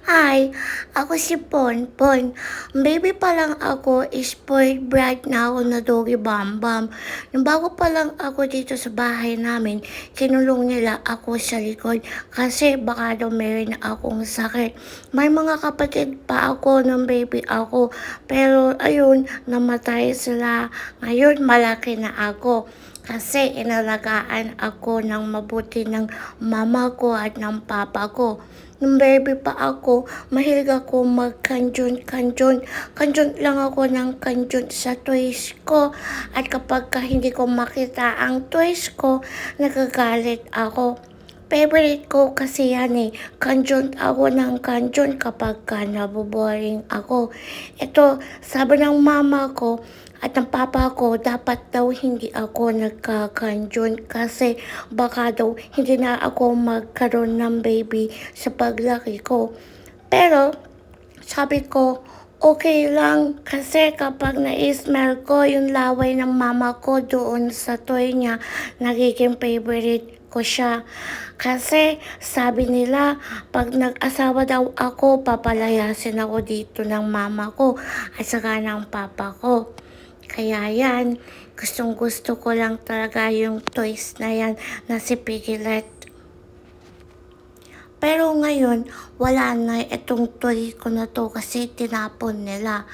Hi, ako si Ponpon. Baby pa lang ako, spoiled brat na ako na Doggy Bambam. Nung bago pa lang ako dito sa bahay namin, kinulong nila ako sa likod kasi baka daw meron na akong sakit. May mga kapatid pa ako ng baby ako, pero ayun, namatay sila. Ngayon, malaki na ako. Kasi inalagaan ako ng mabuti ng mama ko at ng papa ko. Nung baby pa ako, mahilig ako mag-kanjon-kanjon. Kanjon lang ako ng kanjon sa toys ko. At kapag hindi ko makita ang toys ko, nagagalit ako. Favorite ko kasi yan eh. Kanjon ako ng kanjon kapag naboboring ako. Ito, sabi ng mama ko, at ang papa ko, dapat daw hindi ako nagkakanjon kasi baka daw hindi na ako magkaroon ng baby sa paglaki ko. Pero sabi ko, okay lang kasi kapag na-smell ko yung laway ng mama ko doon sa toy niya, nagiging favorite ko siya. Kasi sabi nila, pag nag-asawa daw ako, papalayasin ako dito ng mama ko at saka ng papa ko. Kaya yan, gustong gusto ko lang talaga yung toys na yan na si Piglet. Pero ngayon, wala na itong toy ko na to kasi tinapon nila.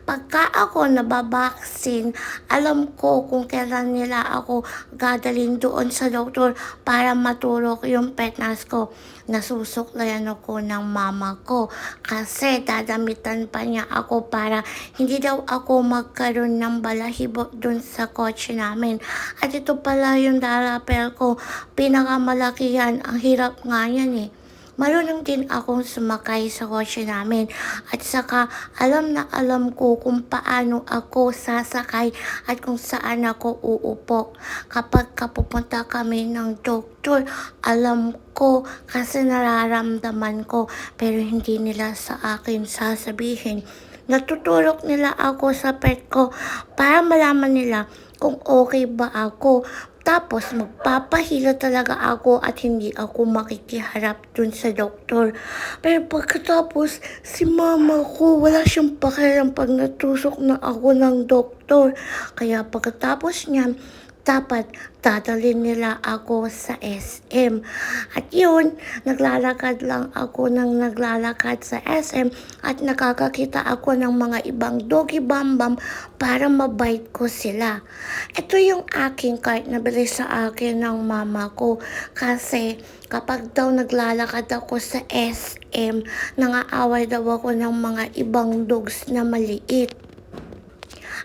Pagka ako nababaksin, alam ko kung kailan nila ako dadalhin doon sa doktor para maturok yung petnas ko. Nasusuklayan ako ng mama ko kasi dadamitan pa niya ako para hindi daw ako magkaroon ng balahibo doon sa kotse namin. At ito pala yung darapel ko, pinakamalaki yan, ang hirap nga yan eh. Marunong din akong sumakay sa kotse namin at saka alam na alam ko kung paano ako sasakay at kung saan ako uupo. Kapag pupunta kami ng doktor, alam ko kasi nararamdaman ko pero hindi nila sa akin sasabihin. Natutulog nila ako sa pet ko para malaman nila kung okay ba ako. Tapos magpapahila talaga ako at hindi ako makikiharap dun sa doktor. Pero pagkatapos, si mama ko wala siyang pakialam pag natusok na ako ng doktor. Kaya pagkatapos niyan, dapat dadalhin nila ako sa SM. At yun, naglalakad lang ako ng naglalakad sa SM at nakakakita ako ng mga ibang doggy bambam para mabite ko sila. Ito yung aking card na bili sa akin ng mama ko kasi kapag daw naglalakad ako sa SM, nangaaway daw ako ng mga ibang dogs na maliit.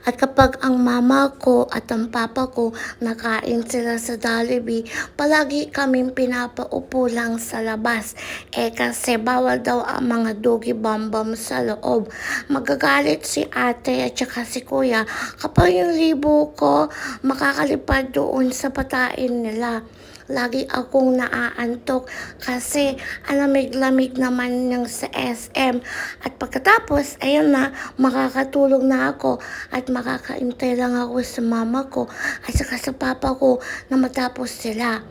At kapag ang mama ko at ang papa ko nakain sila sa Jollibee, palagi kaming pinapaupo lang sa labas. Kasi bawal daw ang mga doggy bambam sa loob. Magagalit si ate at saka si kuya kapag yung libo ko makakalipad doon sa patain nila. Lagi akong naaantok kasi alamig-lamig naman ng sa SM. At pagkatapos, ayun na, makakatulog na ako at makakaintay lang ako sa mama ko at saka sa papa ko na matapos sila.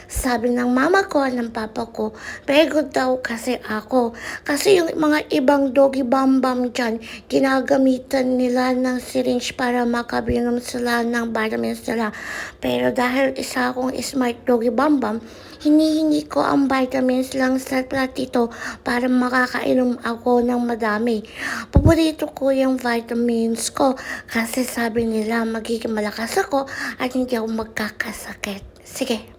Sabi ng mama ko at ng papa ko, very good daw kasi ako. Kasi yung mga ibang doggy bambam dyan, ginagamitan nila ng syringe para makabinom sila ng vitamins nila. Pero dahil isa akong smart doggy bambam, hinihingi ko ang vitamins lang sa platito para makakainom ako ng madami. Paborito ko yung vitamins ko kasi sabi nila magiging malakas ako at hindi ako magkakasakit. Sige.